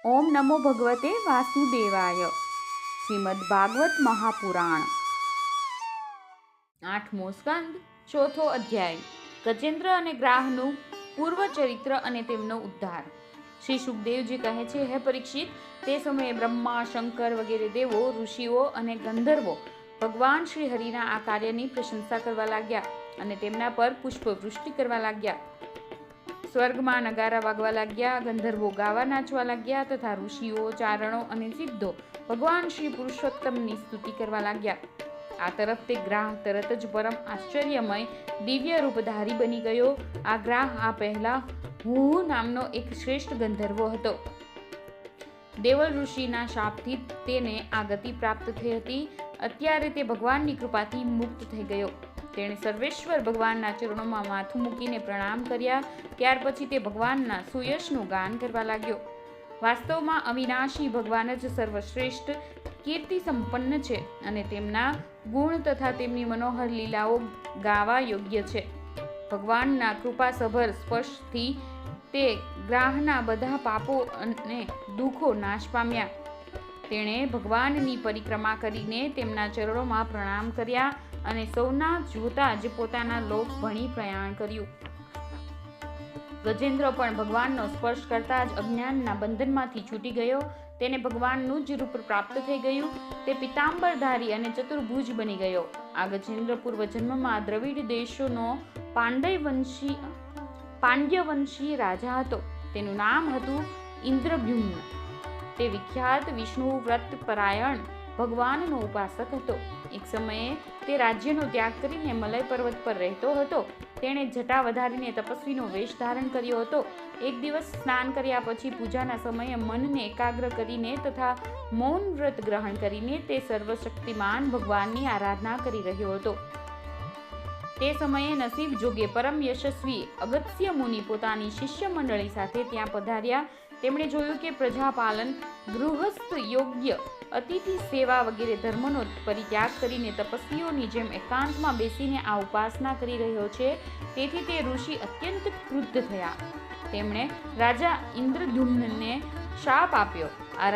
ओम नमो भगवते वासुदेवाय। श्रीमद् भागवत महापुराण आठमो स्कंद चौथो अध्याय गजेन्द्र અને ગ્રાહનું પૂર્વ ચરિત્ર અને તેમનો ઉદ્ધાર। શ્રી સુખદેવજી કહે છે, હે પરીક્ષિત, તે સમયે બ્રહ્મા, શંકર વગેરે દેવો, ઋષિઓ અને ગંધર્વો ભગવાન શ્રી હરિના આ કાર્યની પ્રશંસા કરવા લાગ્યા અને તેમના પર પુષ્પવૃષ્ટિ કરવા લાગ્યા। સ્વર્ગમાં નગારા વાગવા લાગ્યા, ગંધર્વો ગાવા નાચવા લાગ્યા તથા ઋષિઓ, ચારણો અને સિદ્ધો ભગવાન શ્રી પુરુષોત્તમની સ્તુતિ કરવા લાગ્યા। આ તરફ તે ગ્રાહ તરત જ પરમ આશ્ચર્યમય દિવ્ય રૂપધારી બની ગયો। આ ગ્રાહ આ પહેલા હુહુ નામનો એક શ્રેષ્ઠ ગંધર્વો હતો। દેવલ ઋષિના શાપથી તેને આ ગતિ પ્રાપ્ત થઈ હતી। અત્યારે તે ભગવાનની કૃપાથી મુક્ત થઈ ગયો। તેણે સર્વેશ્વર ભગવાનના ચરણોમાં માથું મૂકીને પ્રણામ કર્યા। ત્યાર પછી તે ભગવાનના સુયશનું ગાન કરવા લાગ્યો। વાસ્તવમાં અવિનાશી ભગવાન જ સર્વશ્રેષ્ઠ કીર્તિ સંપન્ન છે અને તેમના ગુણ તથા તેમની મનોહર લીલાઓ ગાવા યોગ્ય છે। ભગવાનના કૃપાસભર સ્પર્શથી તે ગ્રાહના બધા પાપો અને દુઃખો નાશ પામ્યા। તેણે ભગવાનની પરિક્રમા કરીને તેમના ચરણોમાં પ્રણામ કર્યા અને સૌના જોતા જ પોતાના લોક ભણી પ્રયાણ કર્યું। ગજેન્દ્ર પણ ભગવાનનો સ્પર્શ કરતા જ અજ્ઞાનના બંધનમાંથી છૂટી ગયો। તેને ભગવાનનું જ રૂપ પ્રાપ્ત થઈ ગયું। તે પિતાંબરધારી અને ચતુર્ભુજ બની ગયો। આ ગજેન્દ્ર પૂર્વજન્મમાં દ્રવિડ દેશોનો પાંડ્યવંશી રાજા હતો। તેનું નામ હતું ઇન્દ્રદ્યુમ્ન। તે વિખ્યાત વિષ્ણુ વ્રત પરાયણ ભગવાનનો ઉપાસક હતો। એક સમયે તે રાજ્યનો ત્યાગ કરીને મલય પર્વત પર રહેતો હતો। તેણે જટા વધારીને તપસ્વીનો વેશ ધારણ કર્યો હતો। એક દિવસ સ્નાન કર્યા પછી પૂજાના સમયે મનને એકાગ્ર કરીને તથા મૌન વ્રત ગ્રહણ કરીને તે સર્વશક્તિમાન ભગવાનની આરાધના કરી રહ્યો હતો। તે સમયે નસીબ જોગે પરમ યશસ્વી અગત્ય મુનિ પોતાની શિષ્ય મંડળી સાથે ત્યાં પધાર્યા। તેમણે જોયું કે પ્રજાપાલન, ગૃહસ્થ યોગ્ય, અતિથિ સેવા વગેરે ધર્મનો પરિત્યાગ કરીને તપસ્વીઓની જેમ એકાંતમાં બેસીને આ ઉપાસના કરી રહ્યો છે। તેથી તે ઋષિ અત્યંત ક્રુદ્ધ થયા। તેમણે રાજા ઇન્દ્રદ્યુમ્નને શાપ આપ્યો। આ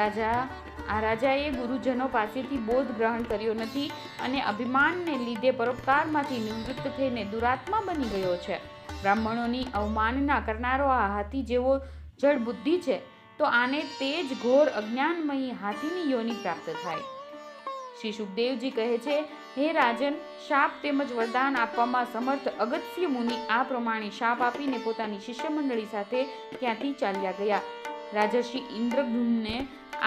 રાજાએ ગુરુજનો પાસેથી બોધ ગ્રહણ કર્યો નથી અને અભિમાનને લીધે પરોપકારમાંથી નિવૃત્ત થઈને દુરાત્મા બની ગયો છે। બ્રાહ્મણોની અવમાનના કરનારો આ હાથી જેવો જડ બુદ્ધિ છે, તો આને તે જ ઘોર અજ્ઞાનમયી હાથીની યોનિ પ્રાપ્ત થાય। શ્રી સુખદેવજી કહે છે, હે રાજન, શાપ તેમજ વરદાન આપવામાં સમર્થ અગત્ય મુનિ આ પ્રમાણે શાપ આપીને પોતાની શિષ્ય મંડળી સાથે ત્યાંથી ચાલ્યા ગયા। રાજર્ષિ ઇન્દ્રદ્યુમ્ને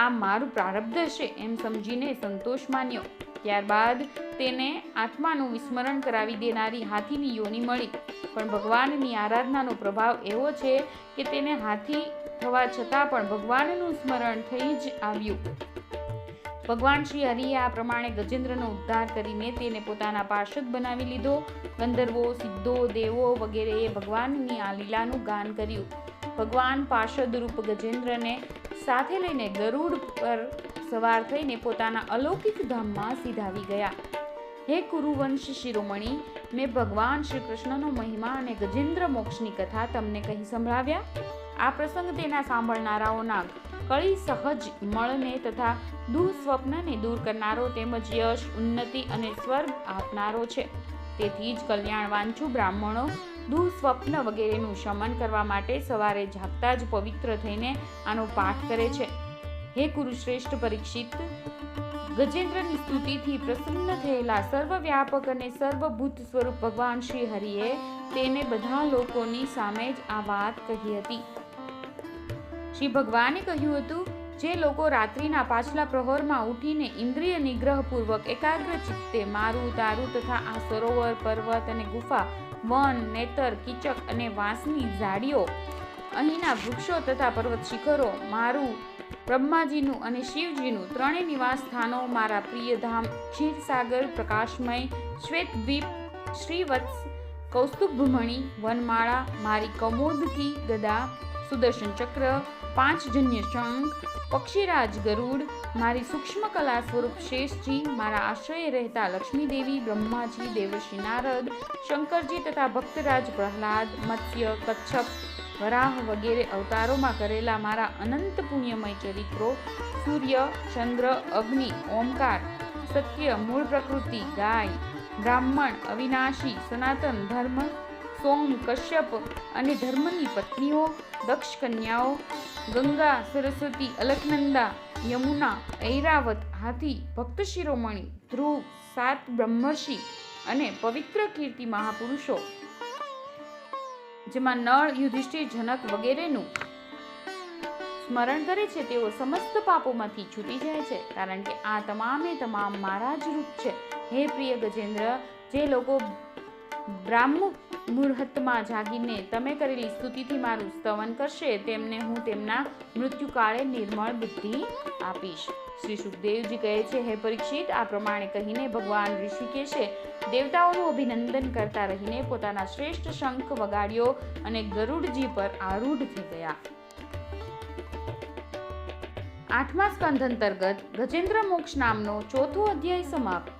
આ મારું પ્રારબ્ધ હશે એમ સમજીને સંતોષ માન્યો। ત્યારબાદ તેને આત્માનું વિસ્મરણ કરાવી દેનારી હાથીની યોનિ મળી। પણ ભગવાનની આરાધનાનો પ્રભાવ એવો છે કે તેને હાથી થવા છતાં પણ ભગવાનનું સ્મરણ થઈ જ આવ્યું। ભગવાન શ્રી હરિએ આ પ્રમાણે ગજેન્દ્રનો ઉદ્ધાર કરીને તેને પોતાના પાર્ષદ બનાવી લીધો। ગંધર્વો, સિદ્ધો, દેવો વગેરેએ ભગવાનની આ લીલાનું ગાન કર્યું। ભગવાન પાર્ષદ રૂપ ગજેન્દ્રને સાથે લઈને ગરુડ પર સવાર થઈને પોતાના અલૌકિક ધામમાં સીધાવી ગયા। હે કુરુવંશ શિરોમણી, મેં ભગવાન શ્રી કૃષ્ણનો મહિમા અને ગજેન્દ્ર મોક્ષની કથા તમને કહી સંભળાવ્યા। આ પ્રસંગ તેના સાંભળનારાઓના કળી સહજ મળને તથા દુઃસ્વપ્નને દૂર કરનારો તેમજ યશ, ઉન્નતિ અને સ્વર્ગ આપનારો છે। તેથી જ કલ્યાણવાંછુ બ્રાહ્મણો દુઃસ્વપ્ન વગેરેનું શમન કરવા માટે સવારે જાગતા જ પવિત્ર થઈને આનો પાઠ કરે છે। હે કુરુશ્રેષ્ઠ પરીક્ષિત, ગજેન્દ્રની સ્તુતિથી પ્રસન્ન થયેલા સર્વવ્યાપક અને સર્વભૂત સ્વરૂપ ભગવાન શ્રી હરિએ તેને બધા લોકોની સામે જ આ વાત કહી હતી। શ્રી ભગવાને કહ્યું હતું, જે લોકો રાત્રિના પાછલા પ્રહરમાં ઉઠીને ઇન્દ્રિય નિગ્રહપૂર્વક એકાગ્ર ચિત્તે મારું, તારું તથા આ સરોવર, પર્વત અને ગુફા, વન, નેતર, કીચક અને વાંસની ઝાડીઓ, અહીંના વૃક્ષો તથા પર્વત શિખરો, મારું, બ્રહ્માજીનું અને શિવજીનું ત્રણેય નિવાસ સ્થાનો, મારા પ્રિય ધામ ક્ષીરસાગર, પ્રકાશમય, શ્વેતદ્વીપ, શ્રીવત્સ, કૌસ્તુભમણિ, વનમાળા, મારી કૌમોદકી ગદા, સુદર્શન ચક્ર, પાંચજન્ય શંખ, પક્ષીરાજ ગરુડ, મારી સૂક્ષ્મ કલા સ્વરૂપ શેષજી, મારા આશ્રય રહેતા લક્ષ્મીદેવી, બ્રહ્માજી, દેવર્ષિ નારદ, શંકરજી તથા ભક્તરાજ પ્રહલાદ, મત્સ્ય, કચ્છપ, વરાહ વગેરે અવતારોમાં કરેલા મારા અનંત પુણ્યમય ચરિત્રો, સૂર્ય, ચંદ્ર, અગ્નિ, ઓમકાર, સત્ય, મૂળ પ્રકૃતિ, ગાય, બ્રાહ્મણ, અવિનાશી, સનાતન ધર્મ, સોમ, કશ્યપ અને ધર્મની પત્નીઓ, દક્ષ કન્યાઓ, ગંગા, સરસ્વતી, અલકનંદા, યમુના, ઐરાવત, હાથી, ભક્ત શિરોમણી, ધ્રુવ, 7 બ્રહ્મર્ષિ અને પવિત્ર કીર્તિ મહાપુરુષો, જેમાં નળ, યુધિષ્ઠિર, જનક વગેરેનું સ્મરણ કરે છે તેઓ સમસ્ત પાપોમાંથી છૂટી જાય છે, કારણ કે આ તમામે તમામ મારા જ રૂપ છે. હે પ્રિય ગજેન્દ્ર, જે લોકો બ્રાહ્મ મુહૂર્તમાં જાગીને તમે કરેલી સ્તુતિથી મારું સ્તવન કરશે તેમને હું તેમના મૃત્યુકાળે નિર્મળ બુદ્ધિ આપીશ. શ્રી સુખદેવજી કહે છે, હે પરીક્ષિત, આ પ્રમાણે કહીને ભગવાન ઋષિકેશે દેવતાઓનું અભિનંદન કરતા રહીને પોતાના શ્રેષ્ઠ શંખ વગાડ્યો અને ગરુડજી પર આરૂઢ થઈ ગયા. 8મા સ્કંધ અંતર્ગત ગજેન્દ્ર મોક્ષ નામનો 4થો અધ્યાય સમાપ્ત.